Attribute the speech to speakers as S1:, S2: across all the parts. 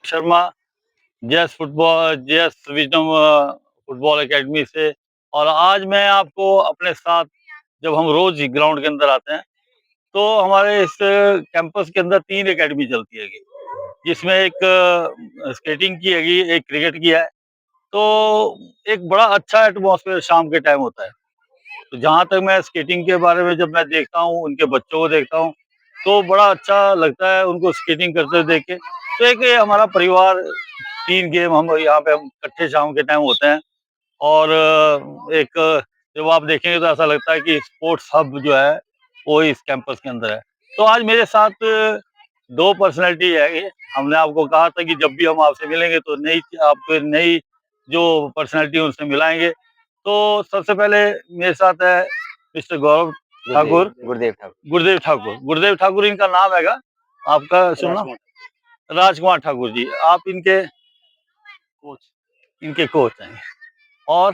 S1: Sharma JS wisdom football academy से। और आज मैं आपको अपने साथ, जब हम रोज ही ग्राउंड के अंदर आते हैं, तो हमारे इस कैंपस के अंदर 3 एकेडमी चलती हैगी, जिसमें एक स्केटिंग की हैगी, एक क्रिकेट की है। तो एक बड़ा अच्छा एटमॉस्फेयर शाम के टाइम होता है। तो जहाँ तक मैं स्केटिंग के बारे में जब मैं देखता हूँ, उनके बच्चों को देखता हूँ, तो बड़ा अच्छा लगता है उनको स्केटिंग करते हुए देख के। तो एक ये हमारा परिवार, 3 गेम हम यहाँ पे हम इकट्ठे शाम के टाइम होते हैं। और एक जब आप देखेंगे तो ऐसा लगता है कि स्पोर्ट्स हब जो है वो इस कैंपस के अंदर है। तो आज मेरे साथ 2 पर्सनैलिटी है ये। हमने आपको कहा था कि जब भी हम आपसे मिलेंगे तो आपको नई जो पर्सनैलिटी उनसे मिलाएंगे। तो सबसे पहले मेरे साथ है मिस्टर गौरव ठाकुर,
S2: गुरुदेव ठाकुर।
S1: गुरुदेव ठाकुर इनका नाम हैगा। आपका सुनना? राजकुमार ठाकुर जी। आप इनके कोच हैं। और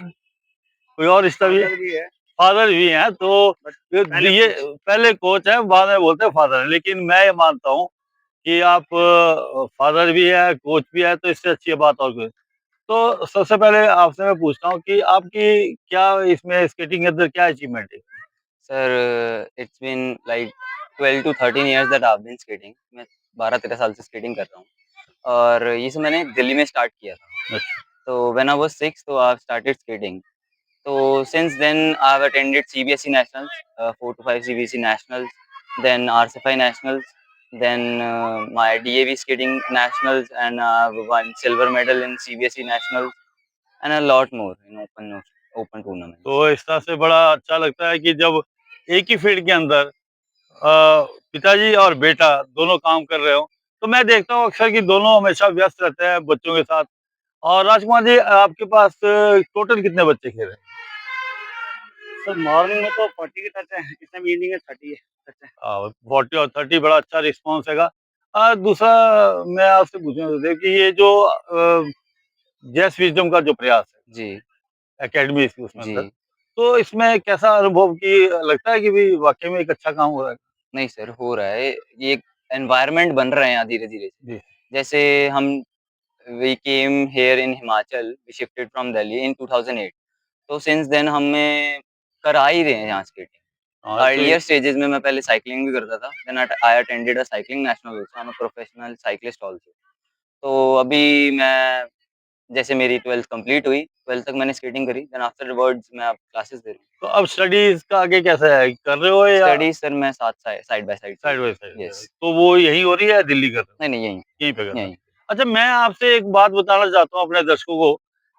S1: कोई और रिश्ता भी है? फादर भी हैं। तो ये पहले कोच है, बाद में बोलते हैं फादर है, लेकिन मैं ये मानता हूँ कि आप फादर भी है, कोच भी है, तो इससे अच्छी बात और कोई। तो सबसे पहले आपसे मैं पूछता हूँ कि आपकी क्या इसमें स्केटिंग के अंदर क्या अचीवमेंट है?
S2: Sir it's been like 12 to 13 years that I have been skating. मैं 12-13 साल से स्केटिंग कर रहा हूँ और ये सब मैंने दिल्ली में स्टार्ट किया था।
S1: अच्छा।
S2: तो व्हेन आई वाज 6 तो आई हैव स्टार्टेड स्केटिंग। तो since then I have attended CBSE nationals, 4 to 5 CBSE nationals, then RCFI nationals, then my DAV skating nationals, and won silver medal in CBSE nationals and a lot more in open tournaments.
S1: तो इस तरह से बड़ा अच्छा लगता है कि जब एक ही फील्ड के अंदर पिताजी और बेटा दोनों काम कर रहे हो। तो मैं देखता हूँ अक्सर कि दोनों हमेशा व्यस्त रहते हैं बच्चों के साथ। और राजकुमार जी, आपके पास टोटल कितने बच्चे खेल रहे हैं?
S3: सर मॉर्निंग में तो 40 के टच है, इस टाइम इवनिंग में 30 टच है।
S1: 40 और 30 बड़ा अच्छा रिस्पॉन्स हैगा। दूसरा मैं आपसे पूछना चाहता हूँ कि ये जो जैस विजडम का जो प्रयास है
S2: जी
S1: एकेडमी उसमें अंदर,
S2: जी।
S1: तो इसमें कैसा अनुभव की लगता है कि भाई वाकई में एक अच्छा काम हो रहा है?
S2: नहीं सर, हो रहा है। ये एक एनवायरनमेंट बन रहे हैं यहाँ धीरे-धीरे से।
S1: जी।
S2: जैसे हम we came here in Himachal, we shifted from Delhi in 2008। तो सिंस देन हमें करा ही रहे हैं यहाँ स्केटिंग।
S1: हाँ, तो
S2: अर्लियर स्टेजेस में मैं पहले साइक्लिंग भी करता था। Then I attended a cycling national also. I am a professional cyclist also. तो अभी मैं जैसे मेरी 12th कंप्लीट हुई, 12th तक मैंने स्केटिंग करी। देन आफ्टरवर्ड्स मैं अब क्लासेस दे रहा हूँ।
S1: तो अब स्टडीज का आगे कैसा है, कर रहे हो या
S2: स्टडीज सर मैं साथ साइड बाय साइड
S1: साइड
S2: चल
S1: बाय
S2: रहा
S1: साइड?
S2: है। यस।
S1: तो वो यहीं हो रही है या दिल्ली कर रहे हो?
S2: नहीं, नहीं यहीं,
S1: यहीं पे कर रहे हो।
S2: यहीं।
S1: अच्छा, मैं आपसे एक बात बताना चाहता हूँ अपने दर्शकों को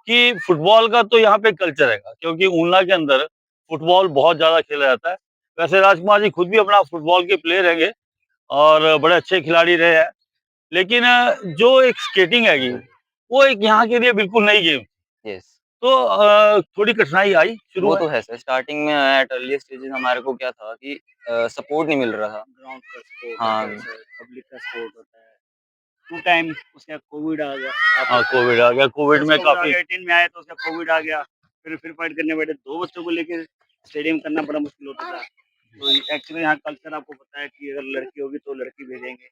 S1: कि फुटबॉल का तो यहाँ पे कल्चर है, क्योंकि ऊना के अंदर फुटबॉल बहुत ज्यादा खेला जाता है। वैसे राजकुमार जी खुद भी अपना फुटबॉल के प्लेयर हैंगे और बड़े अच्छे खिलाड़ी रहे हैं। लेकिन जो एक स्केटिंग हैगी, वो एक यहाँ के लिए बिल्कुल नई गेम।
S2: यस।
S1: तो थोड़ी कठिनाई आई शुरू
S2: वो
S1: में?
S2: तो है सर। स्टार्टिंग में एट अर्ली स्टेजेस हमारे को क्या था कि सपोर्ट नहीं मिल रहा था।
S3: ग्राउंड का स्पोर्ट
S2: हाँ।
S3: होता है, पब्लिक का सपोर्ट होता है। टू टाइम उसके बाद कोविड आ गया।
S1: हाँ, कोविड आ गया। कोविड में
S3: कोविड आ
S1: काफी
S3: गया, 18 में आए तो उसका कोविड आ गया। फिर फाइट करने बैठे, 2 बच्चों को लेके स्टेडियम करना बड़ा मुश्किल होता था। तो एक्चुअली यहाँ कल्चर आपको पता है कि अगर लड़की होगी तो लड़की भेजेंगे,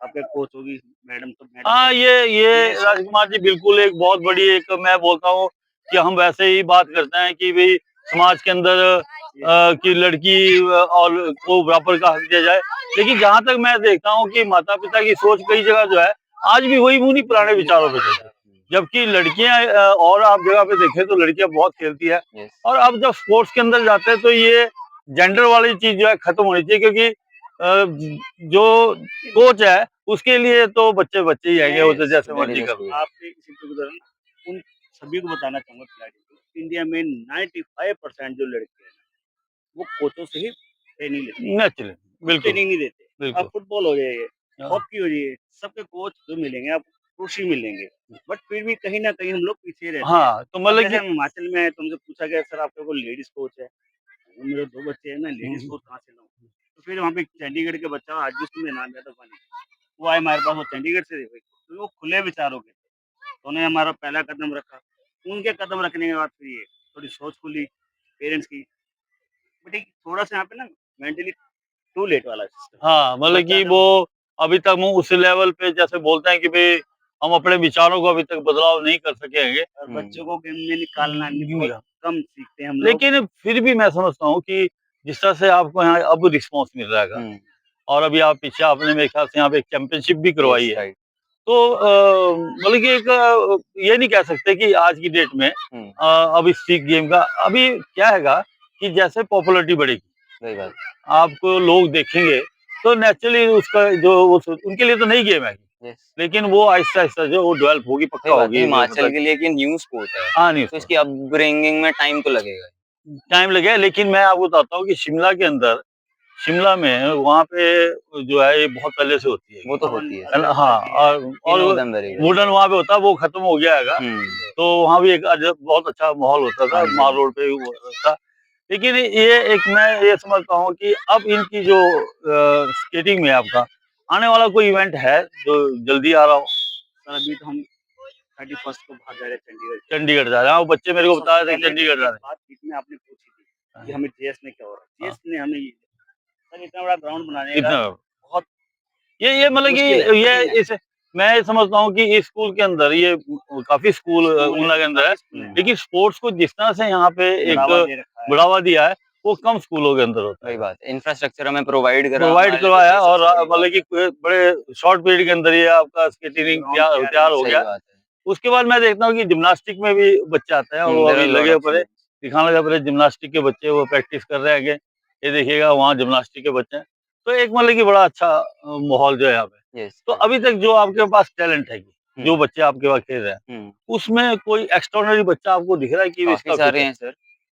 S3: आपके कोच होगी मैडम तो मैडम।
S1: हाँ, ये राजकुमार जी बिल्कुल एक बहुत बड़ी एक, मैं बोलता हूँ कि हम वैसे ही बात करते हैं कि भाई समाज के अंदर कि लड़की और को बराबर का हक दिया जाए। लेकिन जहाँ तक मैं देखता हूँ कि माता पिता की सोच कई जगह जो है आज भी वही उन्हीं पुराने विचारों पे चलती है। जबकि लड़कियां और आप जगह पे देखें तो लड़कियां बहुत खेलती है।
S2: यस।
S1: और अब जब स्पोर्ट्स के अंदर जाते हैं तो ये जेंडर वाली चीज जो है खत्म होनी चाहिए, क्योंकि जो कोच है उसके लिए तो बच्चे बच्चे ही आएंगे, वो तो जैसे
S2: दैट
S1: मर्जी
S2: इज अ
S1: कर
S2: स्कूल।
S1: लो।
S3: आपसे इसी के उदाहरण उन सभी को बताना चाहूंगा खिलाड़ी को, इंडिया में 95% जो लड़के हैं वो कोचों से ही ट्रेनिंग लेते हैं।
S1: नेचुरली,
S3: खुद
S1: बिल्कुल
S3: ट्रेनिंग नहीं देते।
S1: बिल्कुल।
S3: आप फुटबॉल हो जाइए,
S1: हाँ,
S3: हॉकी हो जाइए, सबके कोच जो मिलेंगे आपको पुरुष ही मिलेंगे। बट फिर भी कहीं न कहीं हम लोग पीछे रहते हैं।
S1: हाँ, तो
S3: अब
S1: मतलब
S3: जैसे
S1: कि
S3: हम हिमाचल में आए तो हमसे पूछा गया, सर आपके कोई लेडीज़ कोच है? मेरे 2 बच्चे हैं, मैं लेडीज़ कोच कहाँ से लाऊँ? तो फिर वहाँ पे चंडीगढ़ के बच्चा आज भी उसमें नाम याद है, वो आए हमारे पास, वो चंडीगढ़ से थे भाई। तो वो खुले विचारों के थे। तो उन्होंने हमारा पहला कदम रखा। उनके कदम रखने के बाद फिर ये थोड़ी सोच खुली पेरेंट्स की। बट एक थोड़ा-सा यहाँ पे ना मेंटली टू लेट वाला सिस्टम।
S1: हाँ, मतलब
S3: बच्चा
S1: कि
S3: जब
S1: वो अभी तक वो उस लेवल पे जैसे बोलते हैं कि भाई हम अपने विचारों को अभी तक बदलाव नहीं कर सके हैं।
S3: और बच्चों को गेम में निकालना
S1: हम्म।
S3: बहुत कम सीखते हैं हम लोग।
S1: लेकिन फिर भी मैं समझता हूँ कि जिस तरह से आपको यहाँ अब रिस्पॉन्स मिल रहा है,
S2: हम्म,
S1: और अभी आप पीछे आपने मेरे ख्याल से यहाँ पे एक चैंपियनशिप भी करवाई
S2: यस,
S1: है,
S2: राइट।
S1: तो मतलब कि एक ये नहीं कह सकते कि आज की डेट में
S2: हम्म,
S1: अब इस गेम का अभी क्या हैगा कि जैसे पॉपुलैरिटी बढ़ेगी,
S2: सही बात।
S1: आपको लोग देखेंगे, तो नेचुरली उसका जो उनके लिए तो नई गेम है,
S2: यस,
S1: लेकिन वो आहिस्ता-आहिस्ता जो वो डेवलप होगी,
S2: सही
S1: पक्का
S2: बात है।
S1: होगी,
S2: हिमाचल
S1: मतलब
S2: के लिए एक ये न्यू स्पोर्ट है,
S1: हाँ, नहीं
S2: तो इसकी अपब्रिंगिंग में टाइम तो लगेगा।
S1: टाइम लगेगा, लेकिन मैं आपको बताता हूँ कि शिमला के अंदर, शिमला में वहाँ पे जो है ये बहुत पहले से होती
S2: वो
S1: है।
S2: तो होती है
S1: है
S2: सर।
S1: ना? हाँ,
S2: वी
S1: और
S2: know them very well.
S1: Wooden वहाँ पे होता है, वो खत्म हो गया हैगा।
S2: हम्म,
S1: तो वहाँ भी एक अजब बहुत अच्छा माहौल होता था,
S2: हाँ जी, हाँ
S1: माल
S2: जी।
S1: रोड पे वो था। लेकिन ये एक मैं ये समझता हूँ कि अब इनकी जो स्केटिंग में आपका आने वाला कोई इवेंट है जो जल्दी आ रहा हो?
S3: सर अभी तो हम 31 को बाहर जा रहे हैं चंडीगढ़।
S1: चंडीगढ़ जा रहे हैं, वो बच्चे मेरे को बता
S3: सबसे
S1: रहे थे
S3: पहले
S1: चंडीगढ़ जा
S3: एक
S1: रहे
S3: बात बीच में आपने पूछी थी कि
S1: हैं।
S3: हमें जेएस में क्या हो रहा है।
S1: हाँ,
S3: जेएस ने हमें सर इतना बड़ा ग्राउंड बनाने का
S1: इतना
S3: बहुत
S1: ये मतलब
S3: मुश्किल है,
S1: कि ये
S3: कठिन है।
S1: इस मैं समझता हूँ कि इस स्कूल के अंदर ये काफ़ी स्कूल
S3: स्कूल
S1: ऊना के
S3: है,
S1: अंदर है,
S3: काफी स्कूल हैं,
S1: लेकिन स्पोर्ट्स को जिस तरह से यहाँ पे एक
S3: बढ़ावा दे रखा है।
S1: बढ़ावा दिया है, वो कम स्कूलों के अंदर होता
S2: वही
S1: है।
S2: बात है, इंफ्रास्ट्रक्चर हमें प्रोवाइड करा
S1: प्रोवाइड
S2: हमारे लिए, तो
S1: करवाया
S2: ये
S1: और
S2: सबसे बड़ी बात
S1: मतलब
S2: है।
S1: कि बड़े शॉर्ट पीरियड के अंदर ये आपका स्केटिंग
S3: ग्राउंड तैयार
S1: तैयार
S3: है।
S1: हो
S2: सही
S1: गया।
S2: बात है।
S1: उसके बाद मैं देखता हूँ कि जिम्नास्टिक में भी बच्चे आते हैं, और वो
S2: देयर आर
S1: अभी
S2: लॉट
S1: लगे
S2: ऑफ
S1: पड़े
S2: स्टूडेंट्स।
S1: दिखाने लगे पड़े जिम्नास्टिक के बच्चे, वो प्रैक्टिस कर रहे हैं आगे। ये देखिएगा वहाँ जिम्नास्टिक के बच्चे हैं। तो एक मतलब कि बड़ा अच्छा माहौल जो है यहाँ पे।
S2: यस,
S1: तो
S2: राइट।
S1: अभी तक जो आपके पास टैलेंट है, जो
S2: हुँ,
S1: बच्चे आपके पास खेल रहे हैं,
S2: हुँ।
S1: उसमें कोई एक्स्ट्राऑर्डिनरी बच्चा आपको दिख रहा है कि
S2: काफ़ी
S1: इसका कुछ
S2: सारे
S1: है?
S2: हैं सर।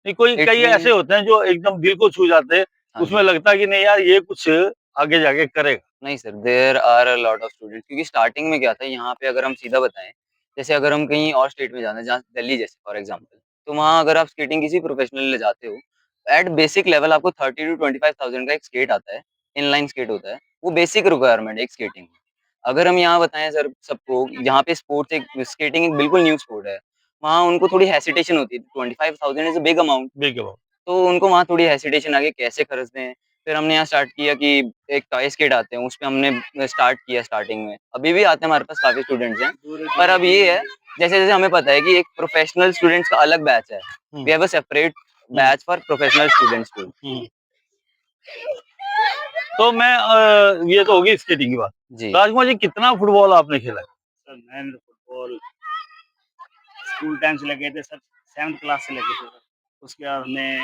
S1: नहीं, कोई
S2: इट्स
S1: कई
S2: बीन
S1: ऐसे होते हैं जो एकदम दिल को छू जाते हैं,
S2: हाँ
S1: उसमें
S2: जी।
S1: लगता है कि नहीं यार ये कुछ आगे जाके करेगा।
S2: नहीं sir, there are a lot of students, क्योंकि स्टार्टिंग में क्या था यहाँ पे, अगर हम सीधा बताएँ, जैसे अगर हम कहीं और स्टेट में जाना है, जहाँ दिल्ली जैसे फॉर एग्ज़ाम्पल, तो वहाँ अगर आप स्केटिंग किसी प्रोफेशनल ले जाते हो, एट बेसिक लेवल आपको 30 टू 25,000 का एक स्केट आता है, इनलाइन स्केट होता है, वो बेसिक रिक्वायरमेंट है एक स्केटिंग में। अगर हम यहाँ बताएँ सर सबको, जहाँ पे स्पोर्ट्स एक स्केटिंग एक बिल्कुल न्यू स्पोर्ट है, वहाँ उनको थोड़ी हेसिटेशन होती है, 25,000 इज़ अ बिग अमाउंट।
S1: देखिए बाबू।
S2: तो उनको वहाँ थोड़ी हेसिटेशन आ गई, कैसे खर्च दें? फिर हमने यहाँ स्टार्ट किया कि एक टॉय स्केट आते हैं, उसपे हमने स्टार्ट किया स्टार्टिंग में। अभी भी आते हैं, हमारे पास काफ़ी स्टूडेंट्स हैं। पर अब ये है, जैसे-जैसे हमें पता है कि एक प्रोफेशनल स्टूडेंट्स का अलग बैच है।
S1: Hmm,
S2: we have a separate
S1: hmm,
S2: batch for professional students too.
S1: Hmm. तो मैं ये तो होगी स्केटिंग की बात।
S2: जी।
S1: राजकुमार जी, कितना फुटबॉल आपने खेला है?
S3: सर मैंने तो फुटबॉल स्कूल टाइम से लगे थे सर, 7th क्लास से लगे थे सर। उसके बाद हमने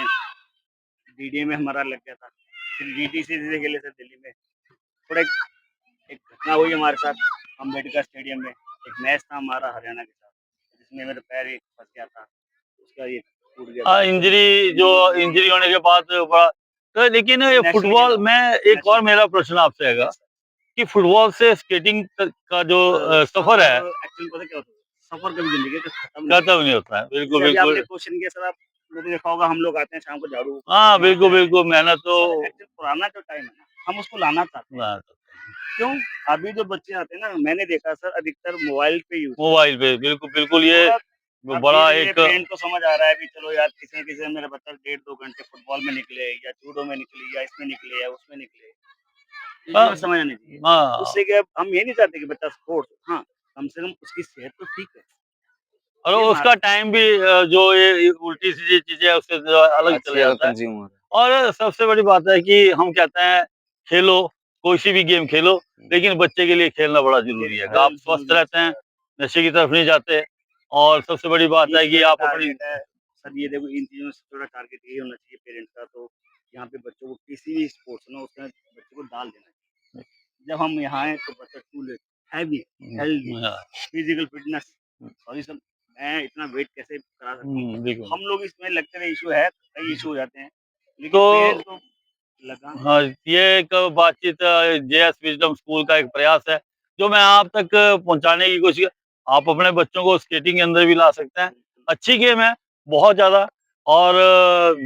S3: डीडीए में हमारा लग गया था। फिर डीटीसी से खेले सर दिल्ली में। थोड़ा एक घटना हुई हमारे साथ अम्बेडकर स्टेडियम में। एक मैच था हमारा हरियाणा के साथ, जिसमें मेरा पैर एक फँस गया था। उसका ये टूट गया था।
S1: इंजरी होने के बाद बड़ा तो, लेकिन ये
S3: नेशनल
S1: फुटबॉल
S3: खेला
S1: में एक और
S3: नेशनल
S1: मेरा प्रश्न आपसे हैगा
S3: यस
S1: कि फुटबॉल से स्केटिंग का जो
S3: सर।
S1: सफ़र है,
S3: सफ़र एक्चुअली पता क्या होता है? सफ़र कभी ज़िंदगी का खत्म नहीं
S1: खत्म
S3: होता।
S1: नहीं होता है। बिल्कुल,
S3: जैसे अभी आपने
S1: बिल्कुल।
S3: क्वेश्चन किया सर, आप लोगों ने देखा होगा हम लोग आते हैं शाम को झाड़ू
S1: हाँ,
S3: मारते
S1: बिल्कुल,
S3: रहते हैं।
S1: बिल्कुल, मेहनत तो
S3: सर एक्चुअली पुराना जो टाइम है ना, हम उसको लाना चाहते हैं।
S1: ना
S3: क्यों? अभी जो बच्चे आते हैं ना, मैंने देखा सर अधिकतर मोबाइल पे यूज़ करते
S1: मोबाइल पे बिल्कुल, बिल्कुल
S3: हैं।
S1: ये
S3: थोड़ा अब
S1: बड़ा
S3: धीरे-धीरे
S1: एक
S3: पेरेंट को समझ आ रहा है कि चलो यार किसी न किसी मेरा बच्चा डेढ़ 2 घंटे फुटबॉल में निकले या जूडो में निकले या इसमें निकले या उसमें निकले। ये
S1: हाँ,
S3: चीज़ें समझ आनी चाहिए।
S1: हाँ।
S3: उससे क्या हम ये नहीं चाहते कि बच्चा स्पोर्ट्स हाँ, कम से कम उसकी सेहत तो ठीक है।
S1: और
S3: ये
S1: उसका
S3: हमारा
S1: टाइम भी जो ये उल्टी-सीधी चीज़ें है उससे जो है अलग
S2: अच्छी
S1: चले
S2: जगह
S1: जाता है।
S2: कंज़्यूम हो रहा
S1: और सबसे बड़ी बात है कि हम कहते हैं खेलो, कोई सी भी गेम खेलो,
S2: है।
S1: लेकिन बच्चे के लिए खेलना बड़ा
S3: ये
S1: ज़रूरी है। आप
S3: बहुत
S1: स्वस्थ
S3: ज़रूरी है
S1: रहते हैं,
S3: सर।
S1: नशे की तरफ नहीं जाते, और सबसे बड़ी बात
S3: ये
S1: है कि
S3: चीज़ों का
S1: आप अपनी
S3: टारगेट है। सर ये देखो इन चीज़ों से थोड़ा टारगेट यही होना चाहिए पेरेंट्स का, तो यहाँ पे बच्चों को किसी भी स्पोर्ट्स में उसमें बच्चों को डाल देना चाहिए। जब हम यहाँ आए तो बच्चा कूल हैवी, हेल्दी,
S1: हाँ,
S3: फिजिकल फिटनेस सॉरी सर मैं इतना वेट कैसे करा सकता हूँ?
S1: बिल्कुल।
S3: हम लोग इसमें लगते रहे इश्यू है, कई इश्यू हो जाते हैं, लेकिन
S1: तो
S3: पेरेंट्स को लगा
S1: हाँ, ये एक बातचीत जेएस विज़डम स्कूल का एक प्रयास है, जो मैं आप तक पहुँचाने की कोशिश आप अपने बच्चों को स्केटिंग के अंदर भी ला सकते हैं।
S3: बिल्कुल
S1: अच्छी गेम है, बहुत ज़्यादा, और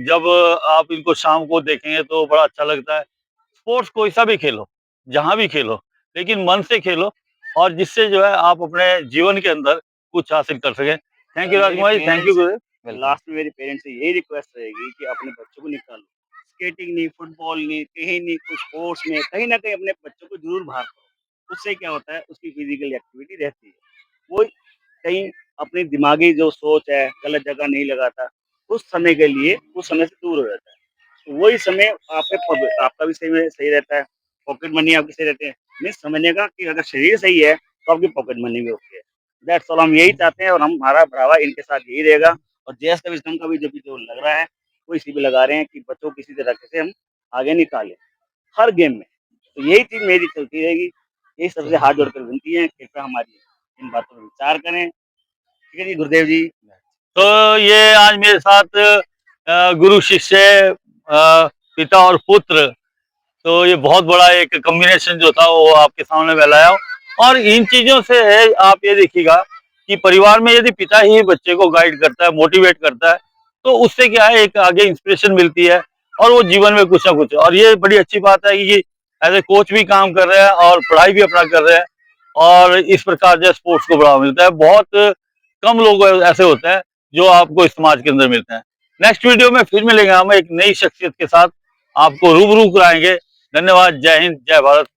S1: जब आप इनको शाम को देखेंगे तो बड़ा अच्छा लगता है। स्पोर्ट्स कोई सा भी खेलो, जहाँ भी खेलो, लेकिन मन से खेलो, और जिससे जो है आप अपने जीवन के अंदर कुछ हासिल कर सकें। थैंक
S3: सर
S1: यू
S3: मेरे
S1: Rajkumar ji, thank you
S3: parents
S1: Guru.
S2: Welcome.
S3: Last में मेरी पेरेंट्स से यही रिक्वेस्ट रहेगी कि अपने बच्चों को निकालो। स्केटिंग नहीं, फुटबॉल नहीं, कहीं नहीं, कुछ स्पोर्ट्स में कहीं न कहीं अपने बच्चों को ज़रूर बाहर करो। उससे क्या होता है उसकी फिज़िकल एक्टिविटी रहती है। वो कहीं अपनी दिमागी जो सोच है गलत जगह नहीं लगाता, उस समय के लिए उस समय से दूर हो जाता है। तो वही समय आपका भी सही रहता है, पॉकेट मनी आपकी सही रहती है। मीन्स समझने का कि अगर शरीर सही है तो आपकी पॉकेट मनी भी ओके है। दैट्स ऑल, हम यही चाहते हैं और हमारा बढ़ावा इनके साथ यही रहेगा। और जेएस का विजडम का भी जो लग रहा है वो इसी पे लगा रहे हैं कि बच्चों को किसी तरह से हम आगे निकालें हर गेम में। तो यही चीज मेरी चलती रहेगी। यही सबसे हाथ जोड़कर विनती है, कृपया हमारी इन बातों पर विचार करें। ठीक है जी, गुरुदेव जी।
S1: तो ये आज मेरे साथ गुरु शिष्य, पिता और पुत्र, तो ये बहुत बड़ा एक कॉम्बिनेशन जो था वो आपके सामने मैं लाया हूँ। और इन चीजों से है, आप ये देखिएगा कि परिवार में यदि पिता ही बच्चे को गाइड करता है, मोटिवेट करता है, तो उससे क्या है, एक आगे इंस्पिरेशन मिलती है और वो जीवन में कुछ ना कुछ। और ये बड़ी अच्छी बात है कि एज ए कोच भी काम कर रहे हैं और पढ़ाई भी अपना कर रहे हैं, और इस प्रकार जो स्पोर्ट्स को बढ़ावा मिलता है। बहुत कम लोग ऐसे होते हैं जो आपको इस समाज के अंदर मिलते हैं। नेक्स्ट वीडियो में फिर मिलेंगे हम एक नई शख्सियत के साथ, आपको रूबरू कराएंगे। धन्यवाद। जय हिंद, जय भारत।